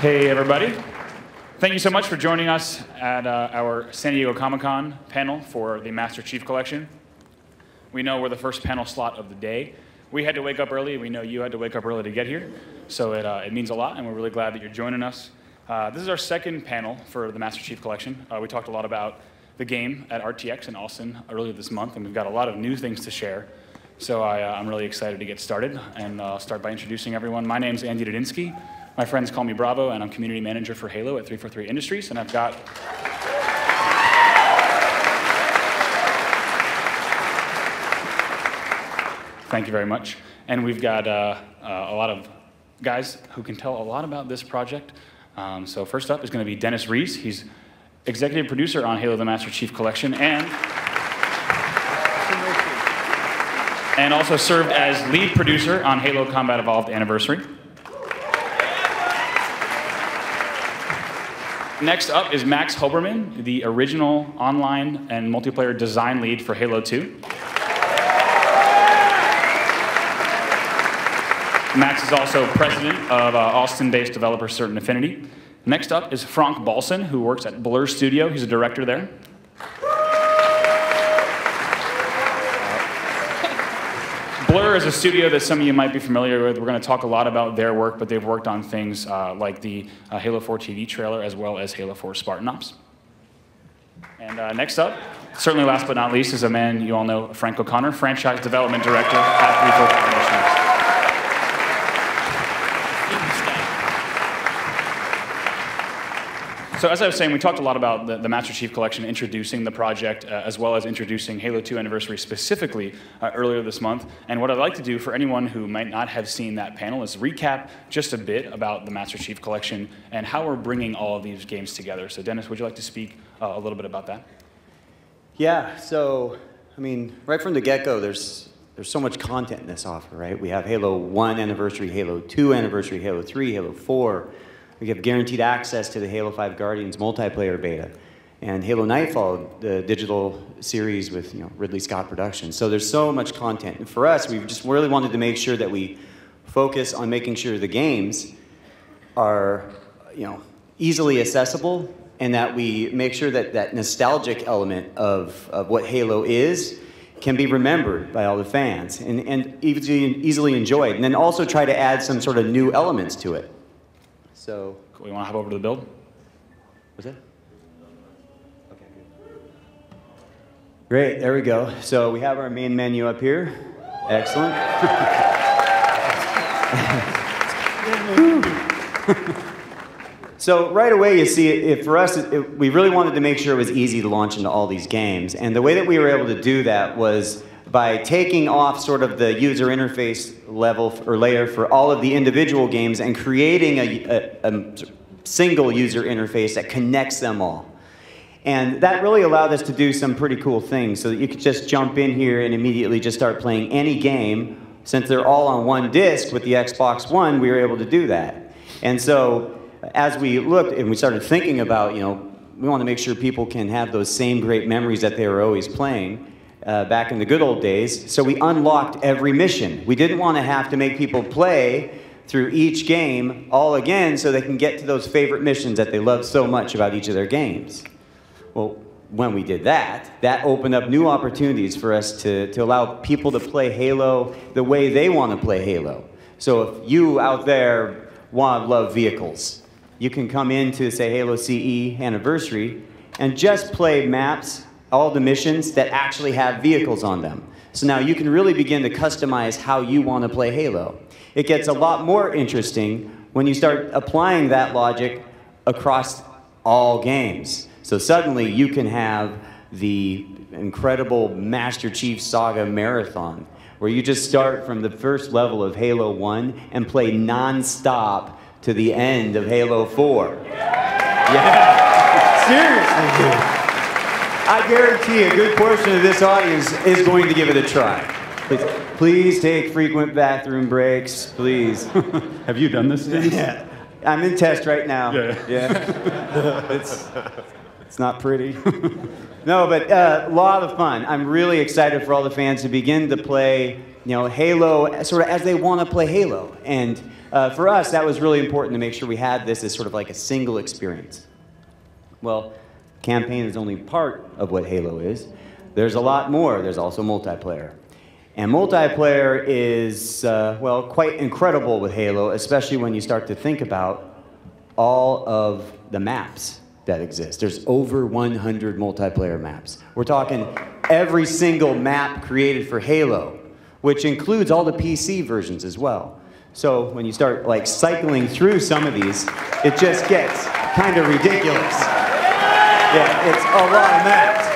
Hey, everybody. Thank you so much for joining us at our San Diego Comic-Con panel for the Master Chief Collection. We know we're the first panel slot of the day. We had to wake up early. We know you had to wake up early to get here. So it means a lot, and we're really glad that you're joining us. This is our second panel for the Master Chief Collection. We talked a lot about the game at RTX in Austin earlier this month, and we've got a lot of new things to share. So I'm really excited to get started, and I'll start by introducing everyone. My name's Andy Dudinsky. My friends call me Bravo, and I'm community manager for Halo at 343 Industries, and I've got thank you very much. And we've got a lot of guys who can tell a lot about this project. So first up is going to be Dennis Rees. He's executive producer on Halo the Master Chief Collection, and also served as lead producer on Halo Combat Evolved Anniversary. Next up is Max Hoberman, the original online and multiplayer design lead for Halo 2. Max is also president of Austin-based developer Certain Affinity. Next up is Frank Balson, who works at Blur Studio. He's a director there. Blur is a studio that some of you might be familiar with. We're going to talk a lot about their work, but they've worked on things like the Halo 4 TV trailer, as well as Halo 4 Spartan Ops. And next up, certainly last but not least, is a man you all know, Frank O'Connor, franchise development director at 343 Industries. So as I was saying, we talked a lot about the Master Chief Collection, introducing the project, as well as introducing Halo 2 Anniversary specifically earlier this month. And what I'd like to do for anyone who might not have seen that panel is recap just a bit about the Master Chief Collection and how we're bringing all of these games together. So Dennis, would you like to speak a little bit about that? Yeah, so, I mean, right from the get-go, there's so much content in this offer, right? We have Halo 1 Anniversary, Halo 2 Anniversary, Halo 3, Halo 4. We have guaranteed access to the Halo 5 Guardians multiplayer beta, and Halo Nightfall, the digital series with Ridley Scott Productions. So there's so much content. And for us, we just really wanted to make sure that we focus on making sure the games are easily accessible, and that we make sure that that nostalgic element of what Halo is can be remembered by all the fans and easily enjoyed. And then also try to add some sort of new elements to it. So, cool. We want to hop over to the build? What's that? Okay, good. Great, there we go. So we have our main menu up here. Excellent. So right away you see, for us, we really wanted to make sure it was easy to launch into all these games. And the way that we were able to do that was by taking off sort of the user interface level or layer for all of the individual games and creating a single user interface that connects them all. And that really allowed us to do some pretty cool things so that you could just jump in here and immediately just start playing any game. Since they're all on one disc with the Xbox One, we were able to do that. And so as we looked and we started thinking about, we want to make sure people can have those same great memories that they were always playing. Back in the good old days, so we unlocked every mission. We didn't want to have to make people play through each game all again so they can get to those favorite missions that they love so much about each of their games. Well, when we did that, that opened up new opportunities for us to allow people to play Halo the way they want to play Halo. So if you out there love vehicles, you can come into, say, Halo CE Anniversary and just play maps, all the missions that actually have vehicles on them. So now you can really begin to customize how you want to play Halo. It gets a lot more interesting when you start applying that logic across all games. So suddenly you can have the incredible Master Chief Saga Marathon, where you just start from the first level of Halo 1 and play non-stop to the end of Halo 4. Yeah, seriously, dude. I guarantee a good portion of this audience is going to give it a try. Please take frequent bathroom breaks, please. Have you done this, Dennis? Yeah. I'm in test right now. Yeah. It's not pretty. No, but a lot of fun. I'm really excited for all the fans to begin to play, Halo sort of as they want to play Halo. And for us, that was really important to make sure we had this as sort of like a single experience. Well, campaign is only part of what Halo is. There's a lot more. There's also multiplayer. And multiplayer is, well, quite incredible with Halo, especially when you start to think about all of the maps that exist. There's over 100 multiplayer maps. We're talking every single map created for Halo, which includes all the PC versions as well. So when you start like cycling through some of these, it just gets kind of ridiculous. Yeah, it's a lot of maps.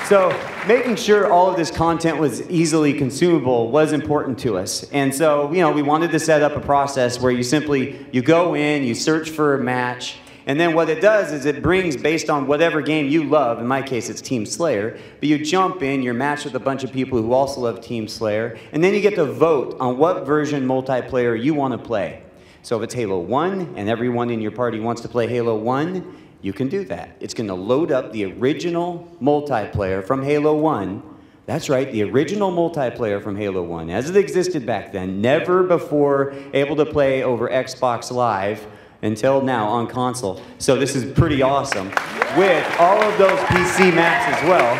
So making sure all of this content was easily consumable was important to us. And so, you know, we wanted to set up a process where you go in, you search for a match, and then what it does is it brings, based on whatever game you love, in my case it's Team Slayer, but you jump in, you're matched with a bunch of people who also love Team Slayer, and then you get to vote on what version multiplayer you want to play. So if it's Halo 1 and everyone in your party wants to play Halo 1, you can do that. It's going to load up the original multiplayer from Halo 1. That's right, the original multiplayer from Halo 1, as it existed back then, never before able to play over Xbox Live until now on console. So this is pretty awesome. With all of those PC maps as well,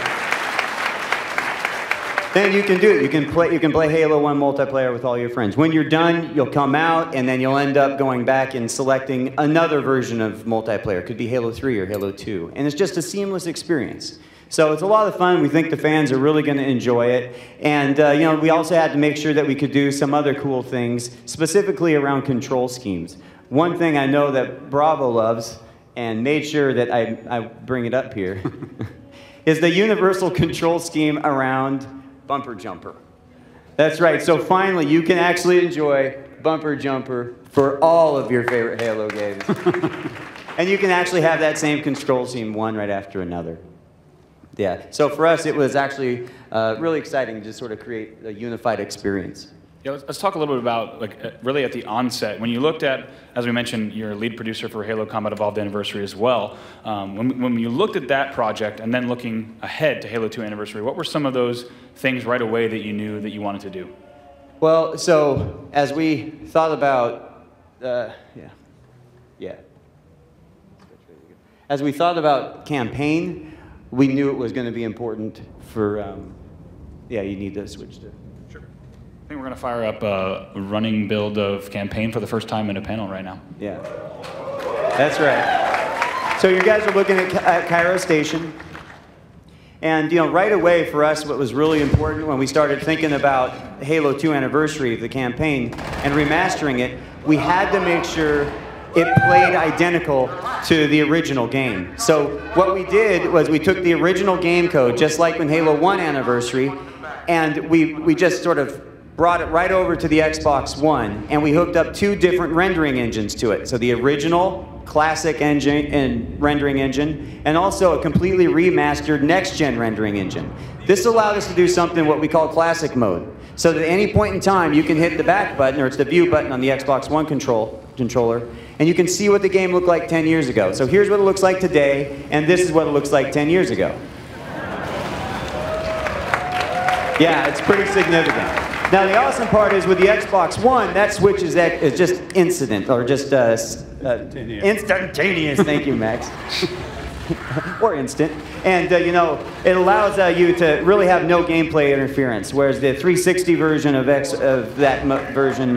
then you can do it. You can play Halo 1 multiplayer with all your friends. When you're done, you'll come out, and then you'll end up going back and selecting another version of multiplayer. It could be Halo 3 or Halo 2. And it's just a seamless experience. So it's a lot of fun. We think the fans are really going to enjoy it. And you know, we also had to make sure that we could do some other cool things, specifically around control schemes. One thing I know that Bravo loves, and made sure that I bring it up here, is the universal control scheme around Bumper Jumper. That's right, so finally you can actually enjoy Bumper Jumper for all of your favorite Halo games. And you can actually have that same control scheme one right after another. Yeah, so for us it was actually really exciting to sort of create a unified experience. Yeah, let's talk a little bit about, like, really at the onset, when you looked at, as we mentioned, you're a lead producer for Halo Combat Evolved Anniversary as well. When you looked at that project and then looking ahead to Halo 2 Anniversary, what were some of those things right away that you knew that you wanted to do? Well, so as we thought about, as we thought about campaign, we knew it was going to be important for, yeah, you need to switch to. I think we're going to fire up a running build of campaign for the first time in a panel right now. Yeah, that's right. So you guys are looking at Cairo Station. And you know, right away for us, what was really important when we started thinking about Halo 2 Anniversary, the campaign, and remastering it, we had to make sure it played identical to the original game. So what we did was we took the original game code, just like in Halo 1 Anniversary, and we just sort of brought it right over to the Xbox One, and we hooked up two different rendering engines to it. So the original classic engine and rendering engine, and also a completely remastered next-gen rendering engine. This allowed us to do something what we call classic mode. So that at any point in time, you can hit the back button, or it's the view button on the Xbox One controller, and you can see what the game looked like 10 years ago. So here's what it looks like today, and this is what it looks like 10 years ago. Yeah, it's pretty significant. Now the awesome part is with the Xbox One, that switch is just instant, or just instantaneous. Thank you, Max. Or instant. And you know, it allows you to really have no gameplay interference, whereas the 360 version of that version,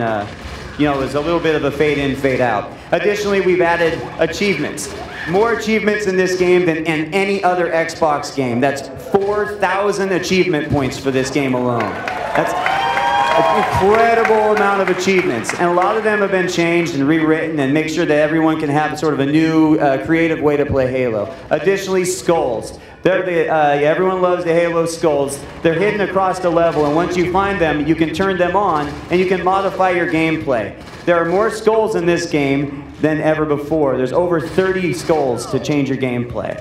you know, is a little bit of a fade in, fade out. Additionally, we've added achievements. More achievements in this game than in any other Xbox game. That's 4,000 achievement points for this game alone. That's an incredible amount of achievements, and a lot of them have been changed and rewritten and make sure that everyone can have sort of a new creative way to play Halo. Additionally, skulls. Everyone loves the Halo skulls. They're hidden across the level, and once you find them, you can turn them on and you can modify your gameplay. There are more skulls in this game than ever before. There's over 30 skulls to change your gameplay.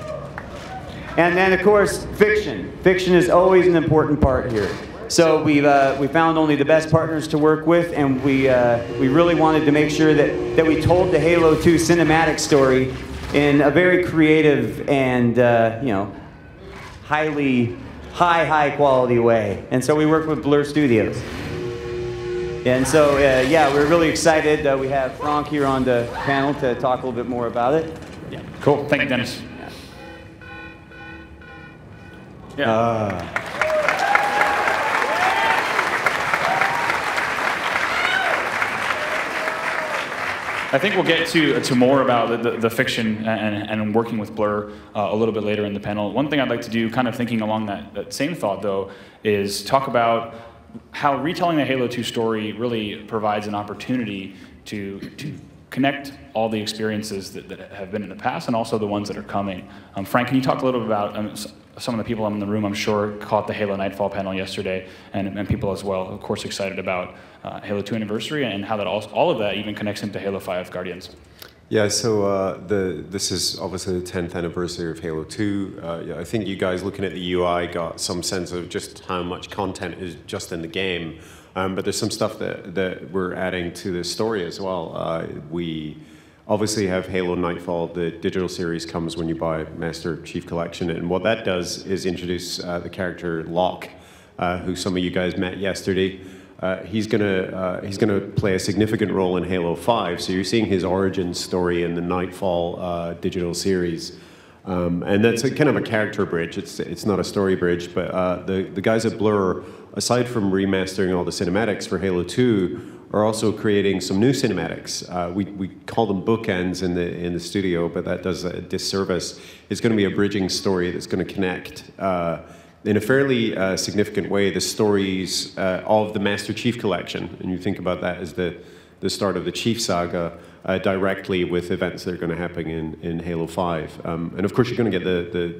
And then, of course, fiction. Fiction is always an important part here. So we found only the best partners to work with, and we really wanted to make sure that we told the Halo 2 cinematic story in a very creative and you know, high quality way. And so we worked with Blur Studios. And so, yeah, we're really excited. We have Frank here on the panel to talk a little bit more about it. Yeah. Cool. Thank you, Dennis. Yeah. I think we'll get to more about the fiction and working with Blur a little bit later in the panel. One thing I'd like to do, kind of thinking along that same thought, though, is talk about how retelling the Halo 2 story really provides an opportunity to connect all the experiences that have been in the past and also the ones that are coming. Frank, can you talk a little bit about some of the people in the room, I'm sure, caught the Halo Nightfall panel yesterday, and people as well, of course, excited about Halo 2 Anniversary and how that all of that even connects into Halo 5 Guardians. Yeah, so this is obviously the 10th anniversary of Halo 2. Yeah, I think you guys looking at the UI got some sense of just how much content is just in the game. But there's some stuff that we're adding to the story as well. We obviously have Halo Nightfall. The digital series comes when you buy Master Chief Collection. And what that does is introduce the character Locke, who some of you guys met yesterday. He's gonna play a significant role in Halo 5, so you're seeing his origin story in the Nightfall digital series, and that's kind of a character bridge. It's not a story bridge, but the guys at Blur, aside from remastering all the cinematics for Halo 2, are also creating some new cinematics. We call them bookends in the studio, but that does a disservice. It's going to be a bridging story that's going to connect. In a fairly significant way, the stories of the Master Chief Collection, and you think about that as the start of the Chief Saga, directly with events that are going to happen in Halo 5. And of course, you're going to get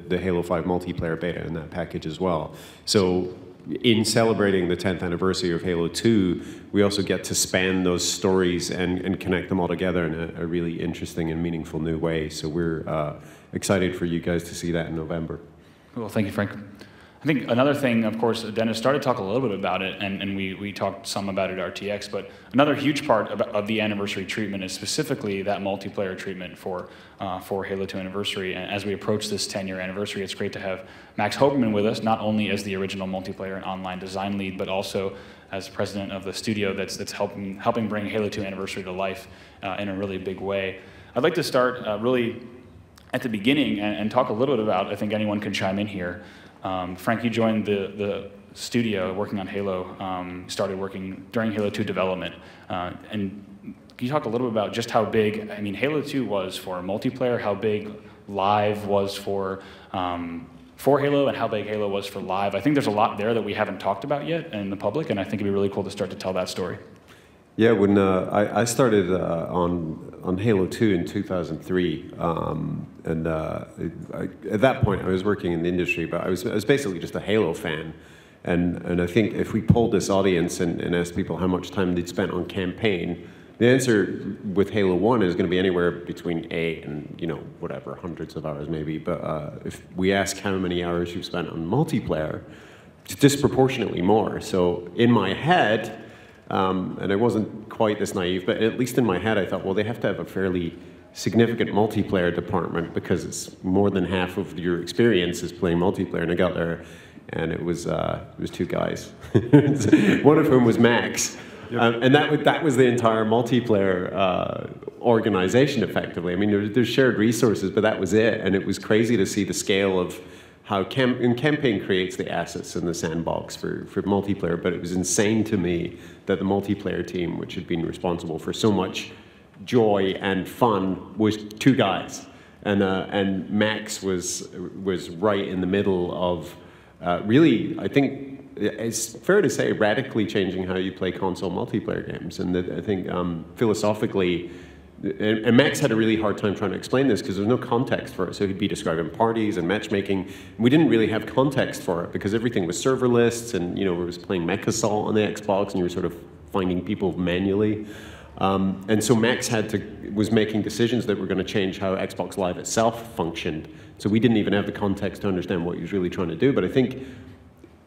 the Halo 5 multiplayer beta in that package as well. So in celebrating the 10th anniversary of Halo 2, we also get to span those stories and connect them all together in a really interesting and meaningful new way. So we're excited for you guys to see that in November. Well, thank you, Frank. I think another thing, of course, Dennis started to talk a little bit about it, and we talked some about it at RTX, but another huge part of the anniversary treatment is specifically that multiplayer treatment for Halo 2 Anniversary. And as we approach this 10-year anniversary, it's great to have Max Hoberman with us, not only as the original multiplayer and online design lead, but also as president of the studio that's helping bring Halo 2 Anniversary to life in a really big way. I'd like to start really at the beginning and talk a little bit about, I think anyone can chime in here. Frank, you joined the studio working on Halo, started working during Halo 2 development. And can you talk a little bit about just how big, I mean, Halo 2 was for multiplayer, how big Live was for Halo, and how big Halo was for Live? I think there's a lot there that we haven't talked about yet in the public, and I think it'd be really cool to start to tell that story. Yeah, when I started on Halo 2 in 2003, and at that point I was working in the industry, but I was basically just a Halo fan, and I think if we polled this audience and asked people how much time they'd spent on campaign, the answer with Halo 1 is going to be anywhere between 8 and whatever, hundreds of hours maybe. But if we ask how many hours you've spent on multiplayer, it's disproportionately more. So in my head. And I wasn't quite this naive, but at least in my head I thought, well, they have to have a fairly significant multiplayer department because it's more than half of your experience is playing multiplayer. And I got there, and it was 2 guys, one of whom was Max, and that was the entire multiplayer organization, effectively. I mean, there's shared resources, but that was it, and it was crazy to see the scale of how campaign creates the assets in the sandbox for multiplayer, but it was insane to me that the multiplayer team, which had been responsible for so much joy and fun, was 2 guys, and Max was right in the middle of really, I think it's fair to say, radically changing how you play console multiplayer games, and I think philosophically. And Max had a really hard time trying to explain this because there's no context for it. So he'd be describing parties and matchmaking. We didn't really have context for it because everything was server lists, and we was playing Mech Assault on the Xbox, and you were sort of finding people manually. And so Max was making decisions that were going to change how Xbox Live itself functioned. So we didn't even have the context to understand what he was really trying to do. But I think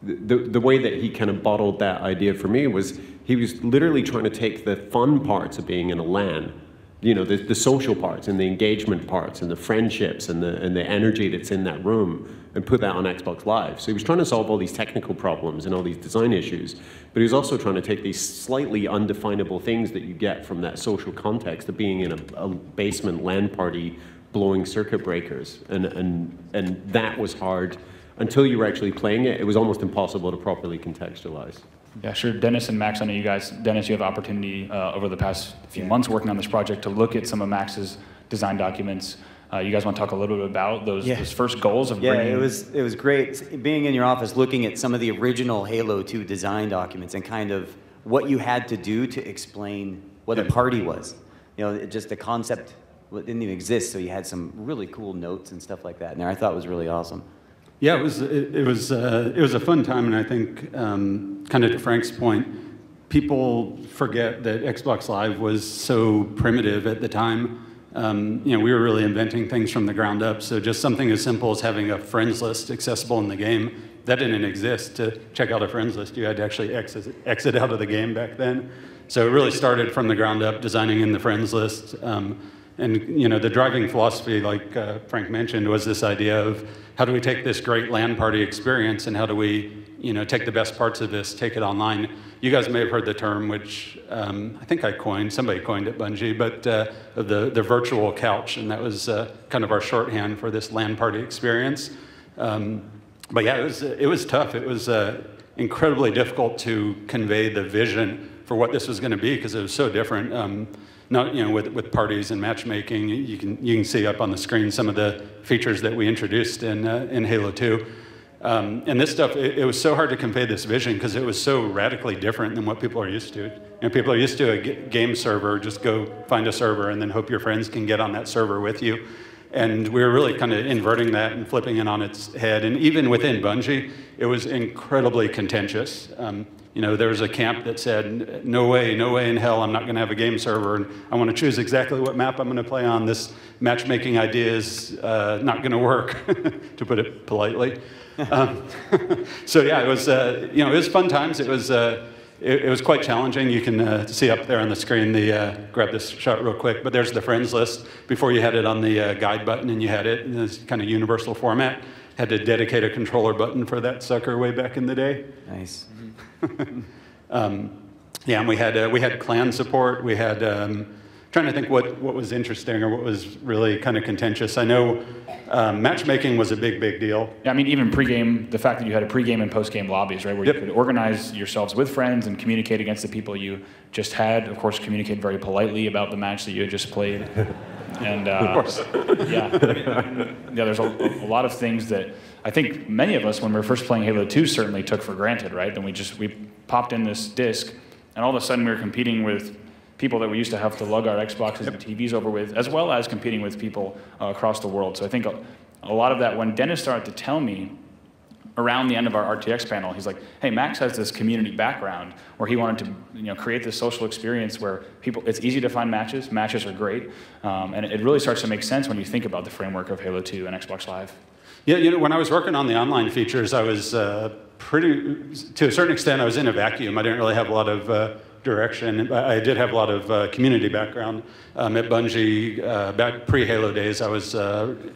the way that he kind of bottled that idea for me was he was literally trying to take the fun parts of being in a LAN you know, the social parts and the engagement parts and the friendships and the energy that's in that room and put that on Xbox Live. So he was trying to solve all these technical problems and all these design issues, but he was also trying to take these slightly undefinable things that you get from that social context of being in a basement LAN party blowing circuit breakers. And that was hard. Until you were actually playing it, it was almost impossible to properly contextualize. Yeah, sure. Dennis and Max, I know you guys, Dennis, you have opportunity over the past few months working on this project to look at some of Max's design documents. You guys want to talk a little bit about those first goals of bringing... Yeah, it was great being in your office looking at some of the original Halo 2 design documents and kind of what you had to do to explain what a party was. You know, just the concept didn't even exist, so you had some really cool notes and stuff like that in there. I thought it was really awesome. Yeah, it was a fun time, and I think kind of to Frank's point, people forget that Xbox Live was so primitive at the time. You know, we were really inventing things from the ground up. So just something as simple as having a friends list accessible in the game, that didn't exist. To check out a friends list, you had to actually exit out of the game back then. So it really started from the ground up, designing in the friends list. And you know, the driving philosophy, like Frank mentioned, was this idea of how do we take this great LAN party experience and how do we, you know, take the best parts of this, take it online. You guys may have heard the term, which I think somebody coined at Bungie, but the virtual couch, and that was kind of our shorthand for this LAN party experience. But yeah, it was tough. It was incredibly difficult to convey the vision for what this was going to be because it was so different. Not, you know, with parties and matchmaking, you can see up on the screen some of the features that we introduced in Halo 2. And this stuff, it was so hard to convey this vision because it was so radically different than what people are used to. You know, people are used to a game server, just go find a server and then hope your friends can get on that server with you. And we were really kind of inverting that and flipping it on its head. And even within Bungie, it was incredibly contentious. You know, there was a camp that said, no way in hell I'm not going to have a game server, and I want to choose exactly what map I'm going to play on. This matchmaking idea is not going to work, to put it politely. So yeah, it was you know, it was fun times. It was quite challenging. You can see up there on the screen. Grab this shot real quick. But there's the friends list. Before you had it on the guide button, and you had it in this kind of universal format. Had to dedicate a controller button for that sucker way back in the day. Nice. Yeah, and we had clan support. We had trying to think what was interesting or what was really kind of contentious. I know matchmaking was a big deal. Yeah, I mean, even pregame, the fact that you had a pregame and postgame lobbies, right, where you could organize yourselves with friends and communicate against the people you just had. Of course, communicate very politely about the match that you had just played. And of course. Yeah, there's a lot of things that I think many of us, when we were first playing Halo 2, certainly took for granted, right? Then we popped in this disc, and all of a sudden we were competing with people that we used to have to lug our Xboxes and TVs over with, as well as competing with people across the world. So I think a lot of that, when Dennis started to tell me around the end of our RTX panel, he's like, hey, Max has this community background where he wanted to, you know, create this social experience where it's easy to find matches are great, and it really starts to make sense when you think about the framework of Halo 2 and Xbox Live. Yeah, you know, when I was working on the online features, I was to a certain extent, I was in a vacuum. I didn't really have a lot of direction. I did have a lot of community background. At Bungie, back pre-Halo days, I was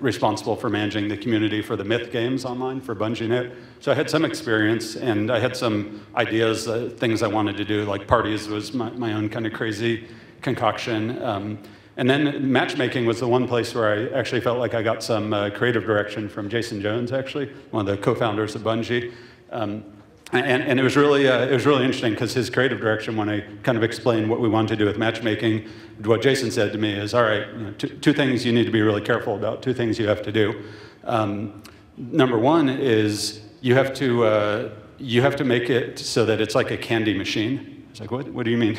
responsible for managing the community for the Myth games online for BungieNet. So I had some experience, and I had some ideas, things I wanted to do, like parties was my own kind of crazy concoction. And then matchmaking was the one place where I actually felt like I got some creative direction from Jason Jones, actually, one of the co-founders of Bungie. And it was really interesting because his creative direction, when I kind of explained what we wanted to do with matchmaking, what Jason said to me is, all right, you know, two things you need to be really careful about, two things you have to do. Number one is you have to make it so that it's like a candy machine. It's like, what do you mean?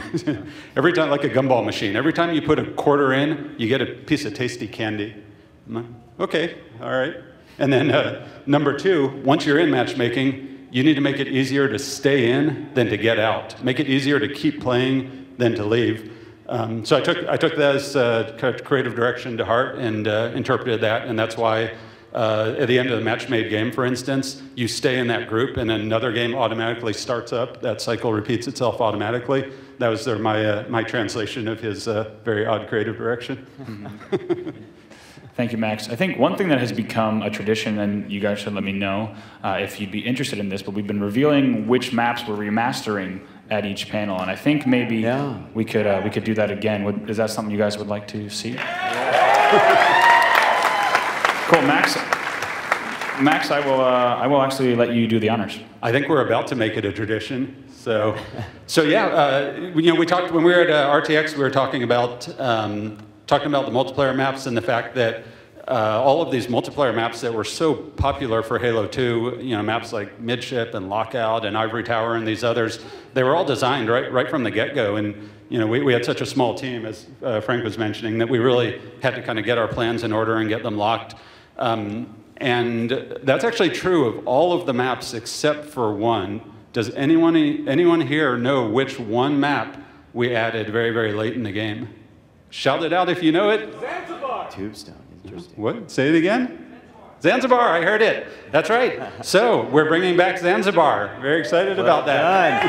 Every time, like a gumball machine, every time you put a quarter in, you get a piece of tasty candy. I'm like, okay, all right. And then number two, once you're in matchmaking, you need to make it easier to stay in than to get out. Make it easier to keep playing than to leave. So I took that as creative direction to heart and interpreted that, and that's why at the end of the match-made game, for instance, you stay in that group and another game automatically starts up. That cycle repeats itself automatically. that was my translation of his very odd creative direction. Thank you, Max. I think one thing that has become a tradition, and you guys should let me know if you'd be interested in this, but we've been revealing which maps we're remastering at each panel, and I think maybe we could do that again. Is that something you guys would like to see? Cool, Max. Max, I will actually let you do the honors. I think we're about to make it a tradition. So yeah, we talked when we were at RTX. We were talking about the multiplayer maps and the fact that all of these multiplayer maps that were so popular for Halo 2, maps like Midship and Lockout and Ivory Tower and these others, they were all designed right from the get-go. And we had such a small team, as Frank was mentioning, that we really had to kind of get our plans in order and get them locked. And that's actually true of all of the maps except for one. Does anyone here know which one map we added very, very late in the game? Shout it out if you know it. Zanzibar! Tombstone, interesting. What? Say it again? Zanzibar, I heard it. That's right. So, we're bringing back Zanzibar. Very excited about that.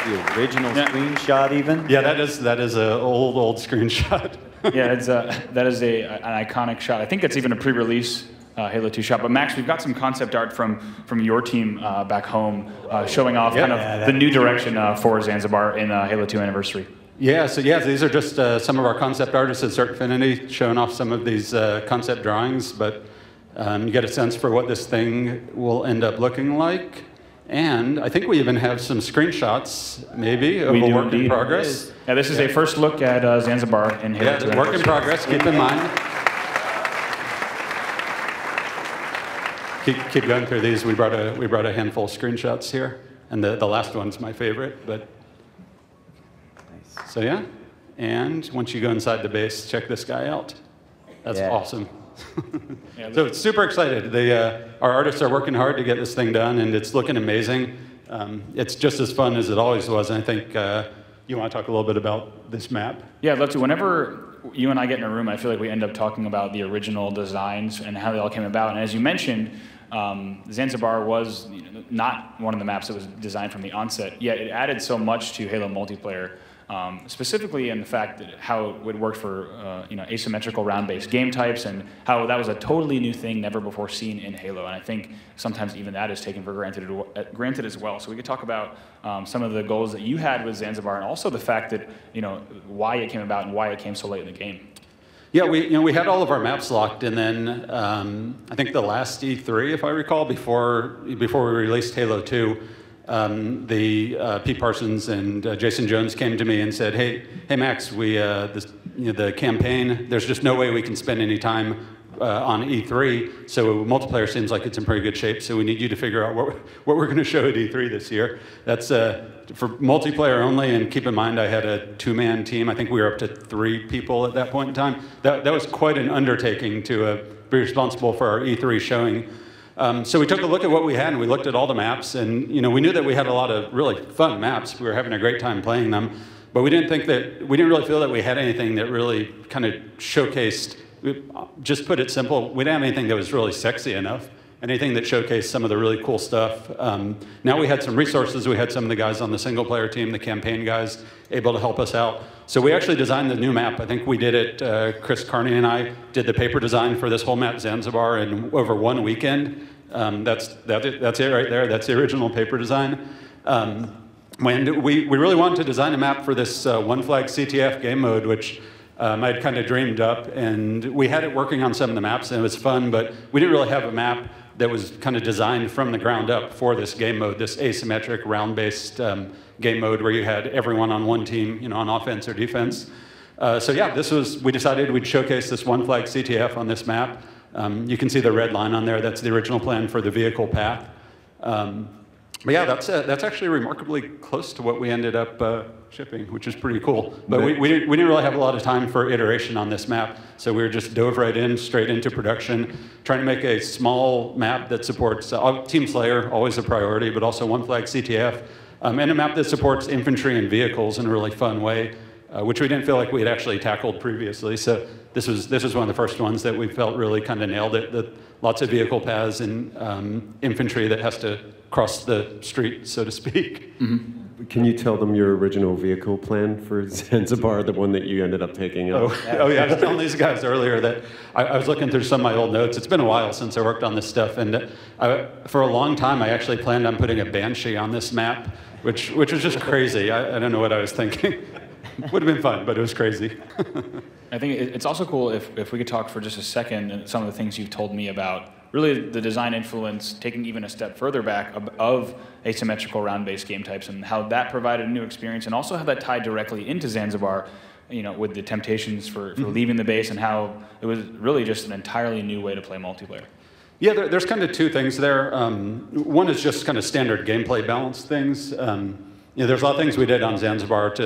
The original screenshot even? Yeah, that is an old screenshot. Yeah, that is an iconic shot. I think it's even a pre-release Halo 2 shot. But Max, we've got some concept art from your team back home showing off the new direction for Zanzibar in Halo 2 Anniversary. Yeah, so these are just some of our concept artists at Circfinity showing off some of these concept drawings, but you get a sense for what this thing will end up looking like. And I think we even have some screenshots, maybe, of a work in progress. Yeah, this is a first look at Zanzibar in Halo 2. Yeah, work in progress, keep in mind. Keep going through these. We brought a handful of screenshots here, and the last one's my favorite. But so yeah, and once you go inside the base, check this guy out. That's awesome. So it's super excited. Our artists are working hard to get this thing done, and it's looking amazing. It's just as fun as it always was. And I think you want to talk a little bit about this map? Yeah, I'd love to. Whenever you and I get in a room, I feel like we end up talking about the original designs and how they all came about. And as you mentioned, Zanzibar was not one of the maps that was designed from the onset, yet it added so much to Halo multiplayer. Specifically in the fact that how it would work for asymmetrical round-based game types, and how that was a totally new thing never before seen in Halo. And I think sometimes even that is taken for granted as well. So we could talk about some of the goals that you had with Zanzibar, and also the fact that why it came about and why it came so late in the game. Yeah, we had all of our maps locked, and then I think the last E3, if I recall, before we released Halo 2. Pete Parsons and Jason Jones came to me and said, "Hey Max, the campaign. There's just no way we can spend any time on E3. So multiplayer seems like it's in pretty good shape. So we need you to figure out what we're going to show at E3 this year. That's for multiplayer only. And keep in mind, I had a 2-man team. I think we were up to 3 people at that point in time. That was quite an undertaking to be responsible for our E3 showing." So we took a look at what we had, and we looked at all the maps, and we knew that we had a lot of really fun maps. We were having a great time playing them, but we didn't really feel that we had anything that really kind of showcased. Just put it simple, we didn't have anything that was really sexy enough. Anything that showcased some of the really cool stuff. Now we had some resources. We had some of the guys on the single-player team, the campaign guys, able to help us out. So we actually designed the new map. I think we did it, Chris Carney and I did the paper design for this whole map, Zanzibar, in over 1 weekend. That's it right there. That's the original paper design. When we really wanted to design a map for this One Flag CTF game mode, which I'd kind of dreamed up, and we had it working on some of the maps, and it was fun, but we didn't really have a map that was kind of designed from the ground up for this game mode, this asymmetric round-based game mode where you had everyone on one team, on offense or defense. So yeah, we decided we'd showcase this One Flag CTF on this map. You can see the red line on there. That's the original plan for the vehicle path. But yeah, that's actually remarkably close to what we ended up shipping, which is pretty cool. But we didn't really have a lot of time for iteration on this map, so we just dove right in, straight into production, trying to make a small map that supports Team Slayer, always a priority, but also One Flag CTF, and a map that supports infantry and vehicles in a really fun way. which we didn't feel like we had actually tackled previously. So this was one of the first ones that we felt really kind of nailed it. Lots of vehicle paths and infantry that has to cross the street, so to speak. Mm-hmm. Can you tell them your original vehicle plan for Zanzibar, the one that you ended up taking up? Oh yeah, I was telling these guys earlier that I was looking through some of my old notes. It's been a while since I worked on this stuff, and for a long time I actually planned on putting a Banshee on this map, which was just crazy. I don't know what I was thinking. Would have been fun, but it was crazy. I think it's also cool if we could talk for just a second and some of the things you've told me about really the design influence, taking even a step further back of asymmetrical round-based game types and how that provided a new experience, and also how that tied directly into Zanzibar, with the temptations for leaving the base and how it was really just an entirely new way to play multiplayer. Yeah, there's kind of two things there. One is just kind of standard gameplay balance things. There's a lot of things we did on Zanzibar to,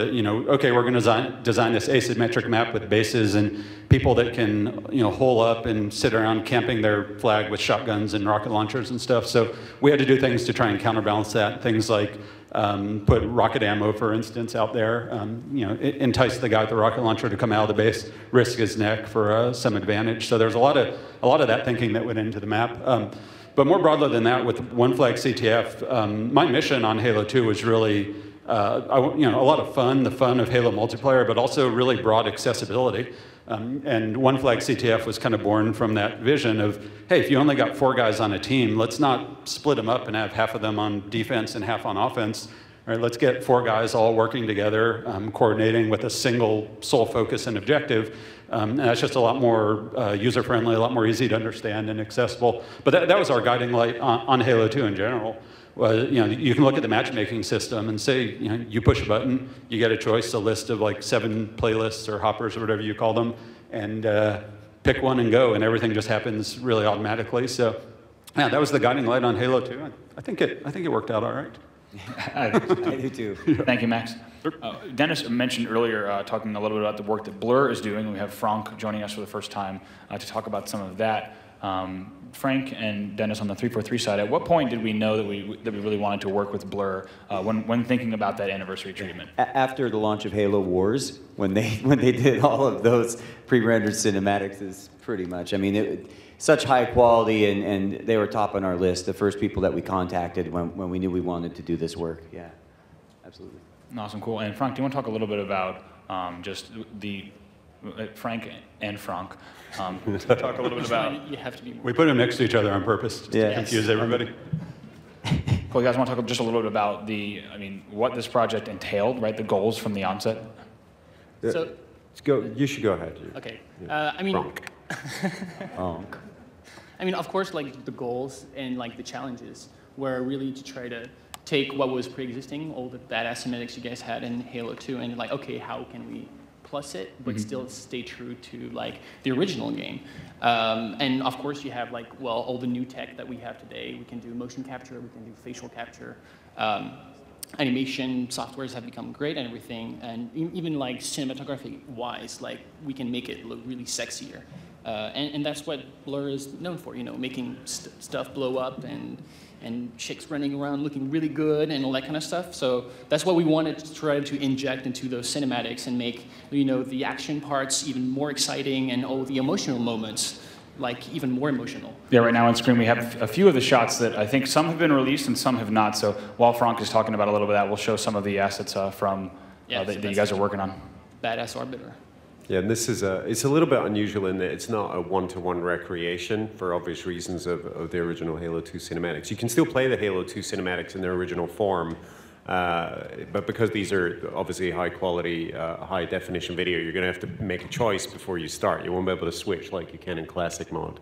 okay, we're going to design this asymmetric map with bases and people that can, hole up and sit around camping their flag with shotguns and rocket launchers and stuff. So we had to do things to try and counterbalance that. Things like put rocket ammo, for instance, out there. Entice the guy with the rocket launcher to come out of the base, risk his neck for some advantage. So there's a lot of that thinking that went into the map. But more broadly than that, with One Flag CTF, my mission on Halo 2 was really, a lot of fun, the fun of Halo multiplayer, but also really broad accessibility. And One Flag CTF was kind of born from that vision of, hey, if you only got 4 guys on a team, let's not split them up and have half of them on defense and half on offense. All right, let's get 4 guys all working together, coordinating with a single sole focus and objective. And that's just a lot more user-friendly, a lot more easy to understand and accessible. But that was our guiding light on Halo 2 in general. You can look at the matchmaking system and say, you push a button, you get a choice, a list of like 7 playlists or hoppers or whatever you call them, and pick one and go, and everything just happens really automatically. So, yeah, that was the guiding light on Halo 2. I think it worked out all right. I do too. Thank you, Max. Dennis mentioned earlier, talking a little bit about the work that Blur is doing. We have Frank joining us for the first time to talk about some of that. Frank and Dennis on the 343 side, at what point did we know that we really wanted to work with Blur when thinking about that anniversary treatment? After the launch of Halo Wars, when they did all of those pre-rendered cinematics, is pretty much, such high quality, and they were top on our list, the first people that we contacted when we knew we wanted to do this work. Yeah, absolutely. Awesome, cool. And Frank, do you want to talk a little bit about just Frank and Frank, talk a little bit about... You have to be more. We put them next to each other on purpose to confuse everybody. Cool, you guys want to talk just a little bit about what this project entailed, right? The goals from the onset? So, you should go ahead. Okay. Frank. Of course, like the goals and like the challenges were really to try to take what was pre-existing, all the badass cinematics you guys had in Halo 2, and like, okay, how can we plus it, but still stay true to like the original game? And of course, you have all the new tech that we have today. We can do motion capture, we can do facial capture. Animation softwares have become great and everything, and even like cinematography-wise, like we can make it look really sexier. And that's what Blur is known for, making stuff blow up and chicks running around looking really good and all that kind of stuff. So that's what we wanted to try to inject into those cinematics and make, the action parts even more exciting and all the emotional moments like even more emotional. Yeah, right now on screen we have a few of the shots that I think some have been released and some have not. So while Frank is talking about a little bit of that, we'll show some of the assets that you guys are working on. Badass Arbiter. Yeah, and this is it's a little bit unusual in that it's not a one-to-one recreation for obvious reasons of the original Halo 2 cinematics. You can still play the Halo 2 cinematics in their original form, but because these are obviously high-quality, high-definition video, you're going to have to make a choice before you start. You won't be able to switch like you can in classic mode.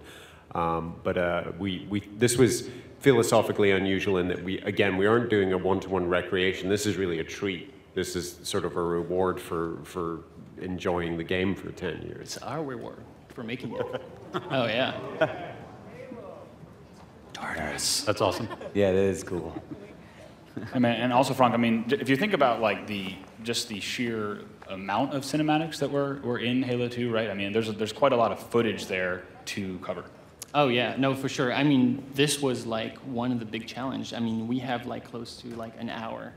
This was philosophically unusual in that we aren't doing a one-to-one recreation. This is really a treat. This is sort of a reward for enjoying the game for 10 years. It's our reward for making it. Oh, yeah. Tartarus. That's awesome. Yeah, that is cool. And also, Frank, if you think about like just the sheer amount of cinematics that were in Halo 2, right? There's quite a lot of footage there to cover. Oh yeah, no, for sure. This was like one of the big challenges. We have like close to like an hour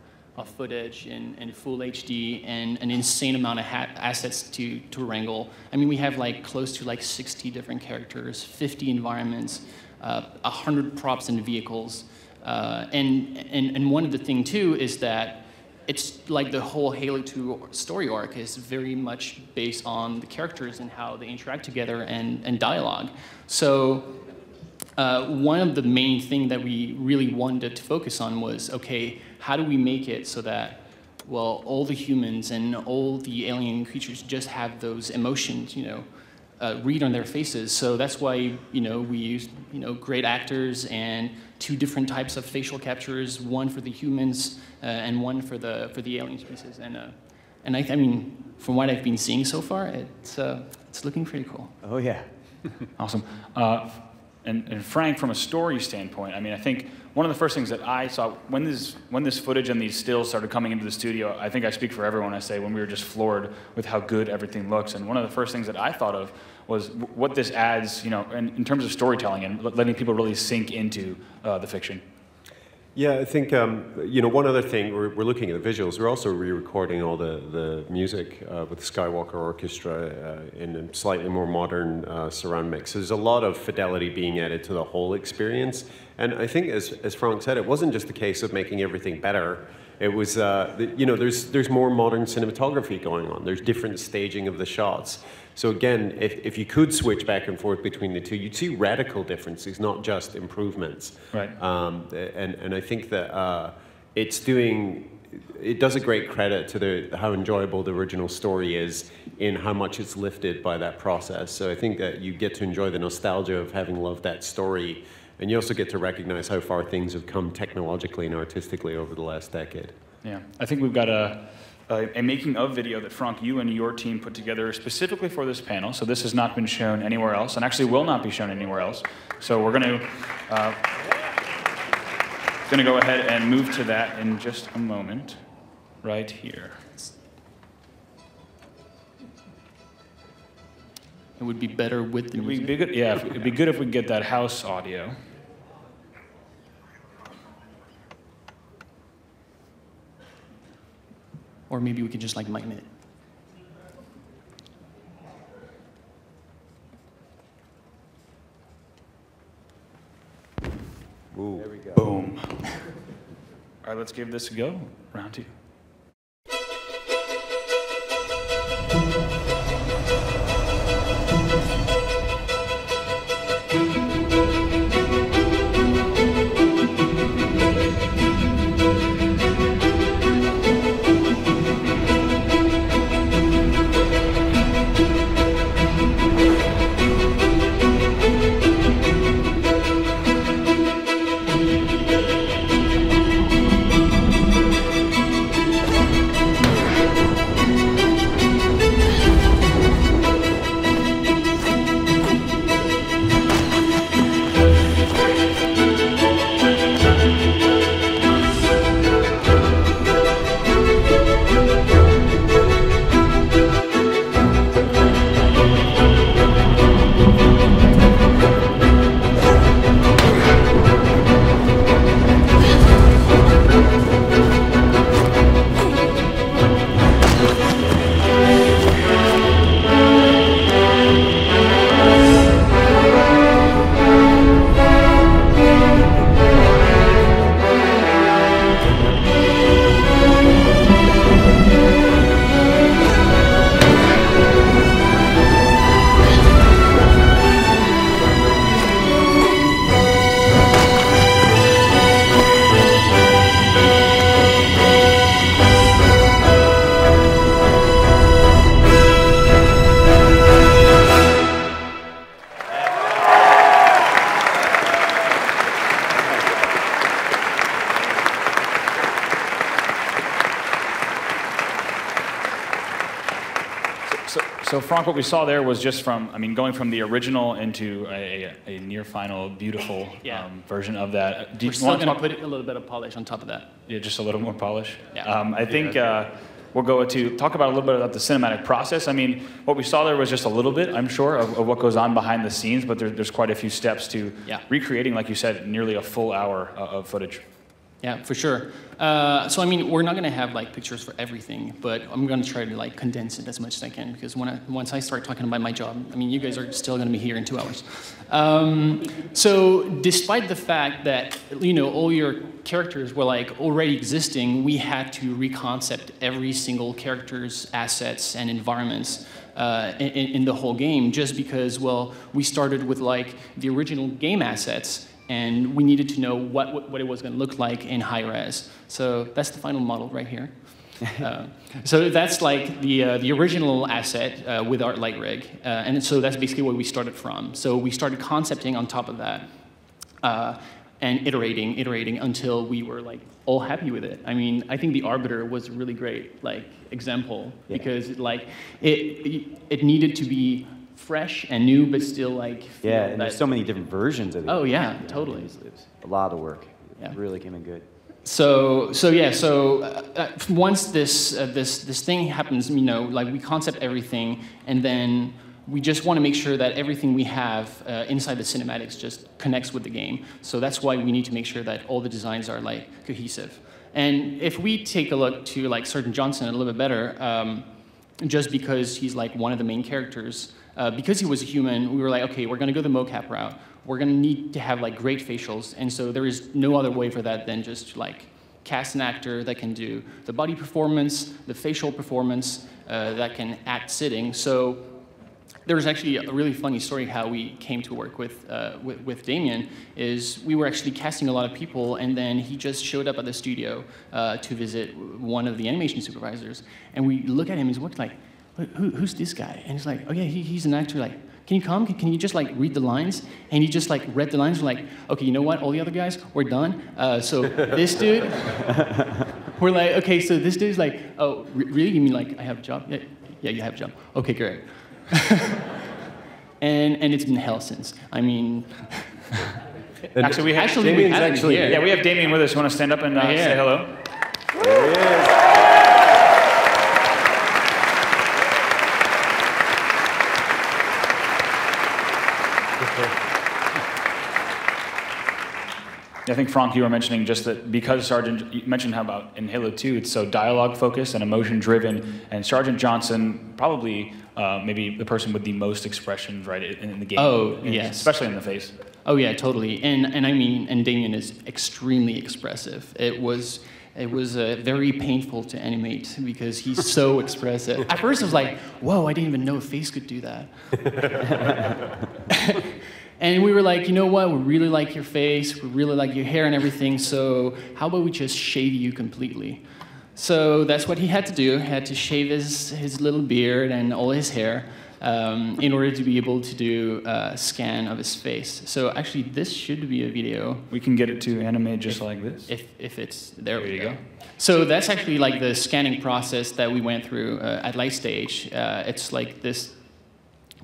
footage in full HD and an insane amount of assets to wrangle. I mean, we have like close to like 60 different characters, 50 environments, 100 props and vehicles. And one of the things too is that it's like the whole Halo 2 story arc is very much based on the characters and how they interact together and dialogue. So one of the main things that we really wanted to focus on was, okay, how do we make it so that, well, all the humans and all the alien creatures just have those emotions, you know, read on their faces. So that's why, you know, we used, you know, great actors and 2 different types of facial captures, one for the humans and one for the alien species. And I mean, from what I've been seeing so far, it's looking pretty cool. Oh yeah. Awesome. And Frank, from a story standpoint, I mean, I think one of the first things that I saw when this footage and these stills started coming into the studio, I think I speak for everyone, I say, when we were just floored with how good everything looks. And one of the first things that I thought of was what this adds, you know, in terms of storytelling and letting people really sink into the fiction. Yeah, I think, you know, one other thing, we're looking at the visuals. We're also re-recording all the music with the Skywalker Orchestra in a slightly more modern surround mix. So there's a lot of fidelity being added to the whole experience. And I think, as Frank said, it wasn't just a case of making everything better. It was, you know, there's more modern cinematography going on. There's different staging of the shots. So again, if you could switch back and forth between the two, you'd see radical differences, not just improvements. Right. And I think that it does a great credit to how enjoyable the original story is in how much it's lifted by that process. So I think that you get to enjoy the nostalgia of having loved that story, and you also get to recognize how far things have come technologically and artistically over the last decade. Yeah, I think we've got a making of video that Frank, you and your team put together specifically for this panel. So this has not been shown anywhere else, and actually will not be shown anywhere else. So we're going to go ahead and move to that in just a moment, right here. It would be better with the music. It'd be good if we could get that house audio. Or maybe we could just like mime it. Ooh. There we go. Boom. All right, let's give this a go. Round 2. So Frank, what we saw there was just from, I mean, going from the original into a near final, beautiful version of that. We're still going to put a little bit of polish on top of that. Yeah, just a little more polish. Yeah. I think we'll go to talk about a little bit about the cinematic process. I mean, what we saw there was just a little bit, I'm sure, of what goes on behind the scenes, but there's quite a few steps to recreating, like you said, nearly a full hour of footage. Yeah, for sure. So I mean, we're not going to have like pictures for everything, but I'm going to try to like condense it as much as I can because once I start talking about my job, I mean, you guys are still going to be here in 2 hours. So despite the fact that all your characters were like already existing, we had to reconcept every single character's assets and environments in the whole game, just because we started with like the original game assets. And we needed to know what it was going to look like in high res. So that's the final model right here. So that's like the original asset with our light rig. And so that's basically where we started from. So we started concepting on top of that and iterating until we were like all happy with it. I mean, I think the Arbiter was a really great like example because like it needed to be fresh and new, but still like and there's so many different versions of it. Oh yeah, totally. It was a lot of work. Yeah. It really came in good. So once this thing happens, like we concept everything, and then we just want to make sure that everything we have inside the cinematics just connects with the game. So that's why we need to make sure that all the designs are like cohesive. And if we take a look to like Sergeant Johnson a little bit better, just because he's like one of the main characters. Because he was a human, we were like, okay, we're going to go the mocap route. We're going to need to have like great facials, and so there is no other way for that than just like cast an actor that can do the body performance, the facial performance, that can act sitting. So there was actually a really funny story how we came to work with Damien. Is we were actually casting a lot of people, and then he just showed up at the studio to visit one of the animation supervisors, and we look at him and he's like, who's this guy? And he's like, oh yeah, he's an actor. Like, can you come? Can you just like read the lines? And he just like read the lines. We're like, okay, you know what? All the other guys, we're done. So this dude, we're like, okay, so this dude's like, oh, really? You mean like I have a job? Yeah, you have a job. Okay, great. and it's been hell since. I mean, actually, we have Damien's we have Damien with us. You want to stand up and say hello? There he is. I think, Franck, you were mentioning just that because you mentioned how about in Halo 2 it's so dialogue focused and emotion driven, and Sergeant Johnson probably maybe the person with the most expressions right in the game. Oh yes, especially in the face. Oh yeah, totally. And I mean, and Damien is extremely expressive. It was very painful to animate because he's so expressive. At first I was like, whoa, I didn't even know a face could do that. And we were like, you know what, we really like your face, we really like your hair and everything, so how about we just shave you completely? So that's what he had to do. He had to shave his little beard and all his hair in order to be able to do a scan of his face. So actually, this should be a video. We can get it to animate just like this. If it's, there we go. So that's actually like the scanning process that we went through at Lightstage. It's like this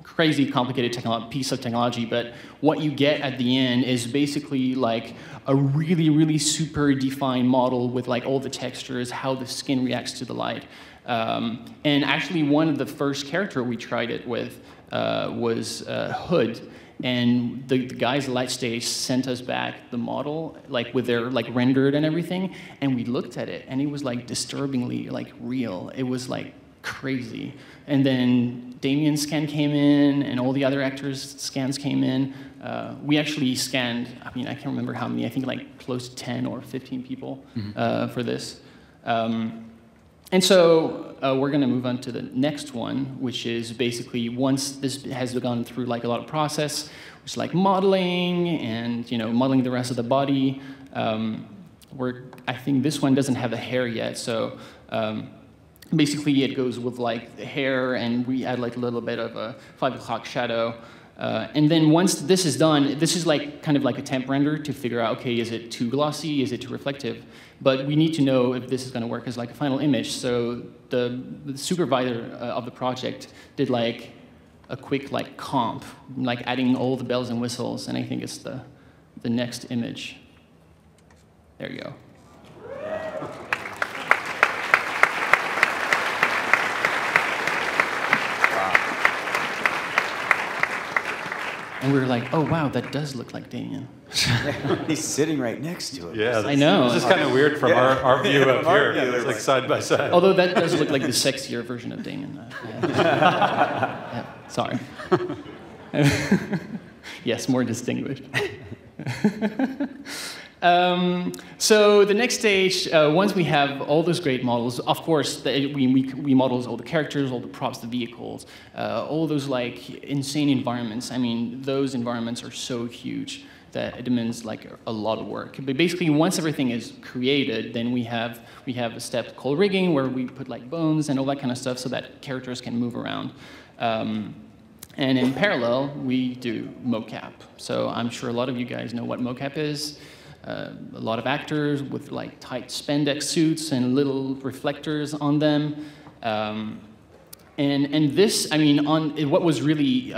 crazy complicated piece of technology, but what you get at the end is basically like a really, really super defined model with like all the textures, how the skin reacts to the light. And actually one of the first character we tried it with was Hood. And the guys at Lightstage sent us back the model, like with their like rendered and everything, and we looked at it, and it was like disturbingly like real. It was like crazy. And then Damien's scan came in, and all the other actors' scans came in. We actually scanned, I mean, I can't remember how many, I think like close to 10 or 15 people for this. And so we're going to move on to the next one, which is basically once this has gone through like a lot of process, which is like modeling and modeling the rest of the body. I think this one doesn't have the hair yet, so basically it goes with like the hair, and we add like a little bit of a 5 o'clock shadow. And then once this is done, this is like kind of like a temp render to figure out, okay, is it too glossy, is it too reflective? But we need to know if this is going to work as like a final image. So the supervisor of the project did like a quick like comp, like adding all the bells and whistles, and I think it's the next image. There you go. And we were like, oh, wow, that does look like Damien. He's sitting right next to it. Yeah, I know. This is kind of weird from our view up here. view, It's like side by side. Although that does look like the sexier version of Damien. Yeah, sorry. Yes, more distinguished. So the next stage, once we have all those great models, of course, we model all the characters, all the props, the vehicles, all those like insane environments. I mean, those environments are so huge that it demands like a lot of work. But basically, once everything is created, then we have a step called rigging, where we put like bones and all that kind of stuff so that characters can move around. And in parallel, we do mocap. So I'm sure a lot of you guys know what mocap is. A lot of actors with like tight spandex suits and little reflectors on them. And this, I mean, what was really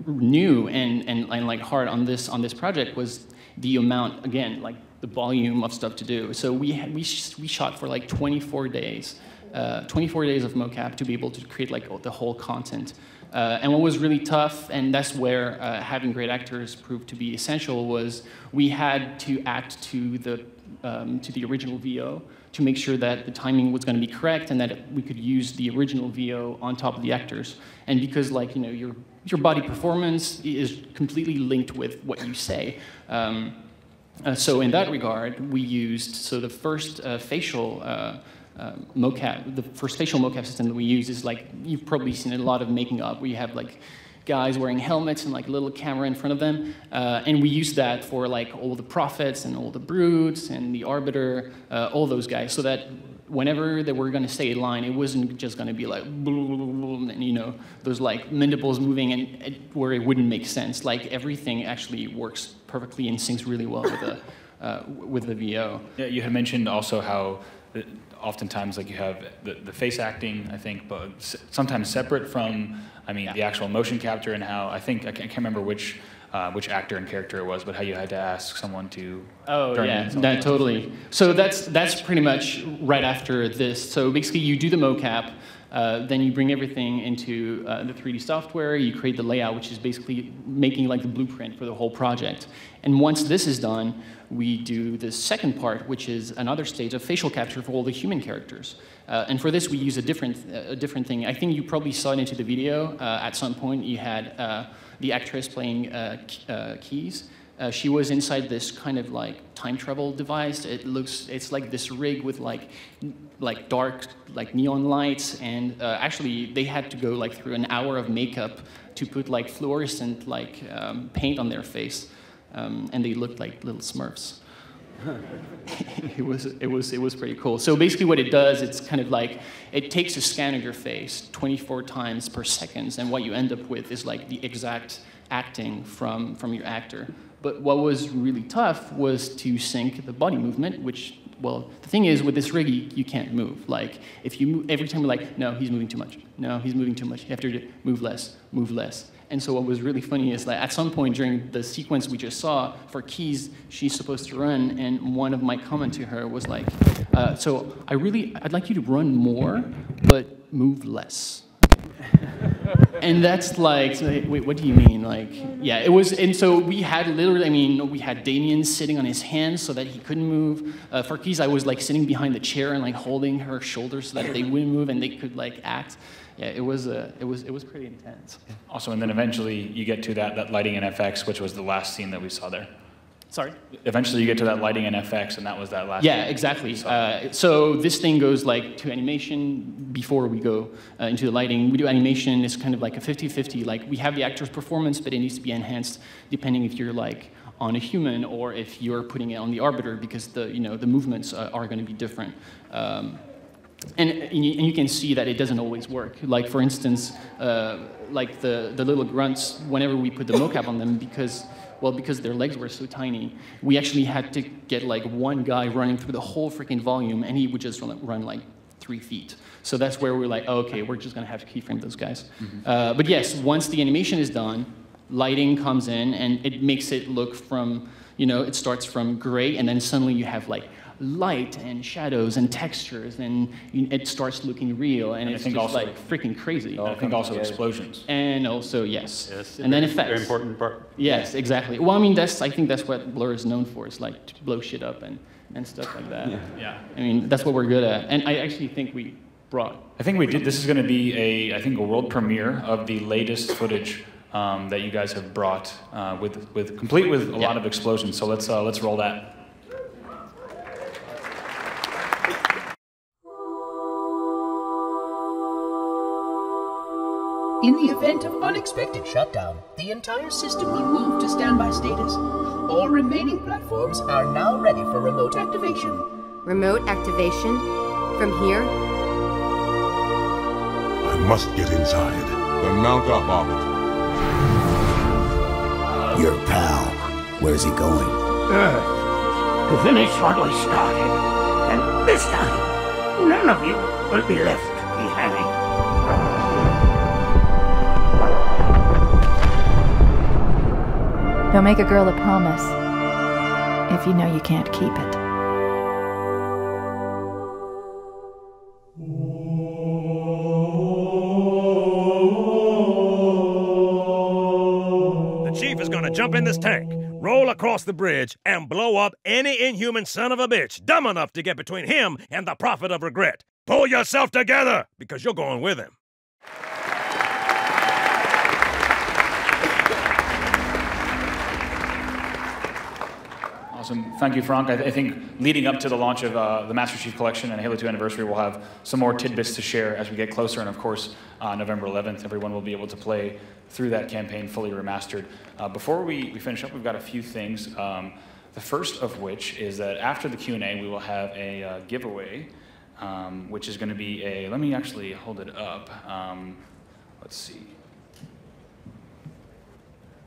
new and like hard on this project was the amount, again, like the volume of stuff to do. So we shot for like 24 days. 24 days of mocap to be able to create like the whole content. And what was really tough, and that's where having great actors proved to be essential, was we had to act to the original VO to make sure that the timing was going to be correct and that we could use the original VO on top of the actors. And because like your body performance is completely linked with what you say. So in that regard, we used the first facial mocap, the first facial mocap system that we use is like, you've probably seen a lot of making up, where you have like guys wearing helmets and like a little camera in front of them. And we use that for like all the prophets and all the brutes and the arbiter, all those guys, so that whenever they were going to say a line, it wasn't just going to be like, and those like mandibles moving and where it wouldn't make sense. Like everything actually works perfectly and syncs really well with the VO. Yeah, you had mentioned also how oftentimes like you have the face acting, I think, but sometimes separate from, the actual motion capture, and how I can't remember which actor and character it was, but how you had to ask someone to. Oh yeah, totally. So that's pretty much right after this. So basically, you do the mocap, then you bring everything into the 3D software. You create the layout, which is basically making like the blueprint for the whole project. And once this is done, we do the second part, which is another stage of facial capture for all the human characters. And for this, we use a different thing. I think you probably saw it into the video. At some point, you had the actress playing Keys. She was inside this kind of like time travel device. It's like this rig with like dark like neon lights, and actually they had to go like through an hour of makeup to put like fluorescent like paint on their face, and they looked like little Smurfs. It was pretty cool. So basically what it does, it's kind of like, it takes a scan of your face 24 times per second, and what you end up with is like the exact acting from your actor. But what was really tough was to sync the body movement, which, well, the thing is with this rig, you can't move. Like, if you move, every time you're like, no, he's moving too much. No, he's moving too much. You have to move less, move less. And so what was really funny is that at some point during the sequence we just saw, for Keys, she's supposed to run, and one of my comments to her was like, so I'd like you to run more, but move less. And that's like, wait, what do you mean? Like, yeah, it was, and so we had literally, we had Damien sitting on his hands so that he couldn't move. For Keys, I was like sitting behind the chair and like holding her shoulders so that they wouldn't move and they could like act. Yeah, it was pretty intense. Also, and then eventually you get to that lighting in FX, which was the last scene that we saw there. Sorry? Eventually you get to that lighting in FX, and that was that last. Yeah, exactly. So this thing goes like to animation before we go into the lighting. We do animation. It's kind of like a 50-50. Like, we have the actor's performance, but it needs to be enhanced depending if you're like on a human or if you're putting it on the arbiter, because the movements are going to be different. And you can see that it doesn't always work. Like, for instance, like the little grunts, whenever we put the mocap on them, because their legs were so tiny, we actually had to get like one guy running through the whole freaking volume, and he would just run like 3 feet. So that's where we're like, oh, okay, we're just going to have to keyframe those guys. Mm-hmm. But yes, once the animation is done, lighting comes in, and it makes it look from, it starts from gray, and then suddenly you have like light and shadows and textures, and it starts looking real, and it's just also, like freaking crazy. I think also explosions. And also, yes. And then effects. Very important part. Yes, exactly. Well, I mean, I think that's what Blur is known for, is like to blow shit up and stuff like that. Yeah. I mean, that's what we're good at. And I actually think we brought. I think we did. This is going to be I think a world premiere of the latest footage that you guys have brought, complete with a lot of explosions. So let's roll that. In the event of unexpected shutdown, the entire system will move to standby status. All remaining platforms are now ready for remote activation. Remote activation? From here? I must get inside. Then mount up, Orbit. Your pal, where's he going? Earth. To finish what we started. And this time, none of you will be left behind. Don't make a girl a promise if you know you can't keep it. The chief is gonna jump in this tank, roll across the bridge, and blow up any inhuman son of a bitch dumb enough to get between him and the prophet of regret. Pull yourself together, because you're going with him. Awesome. Thank you, Frank. I think leading up to the launch of the Master Chief Collection and Halo 2 Anniversary, we'll have some more tidbits to share as we get closer. And of course, November 11th, everyone will be able to play through that campaign fully remastered. Before we finish up, we've got a few things. The first of which is that after the Q&A, we will have a giveaway, which is going to be let me actually hold it up. Let's see.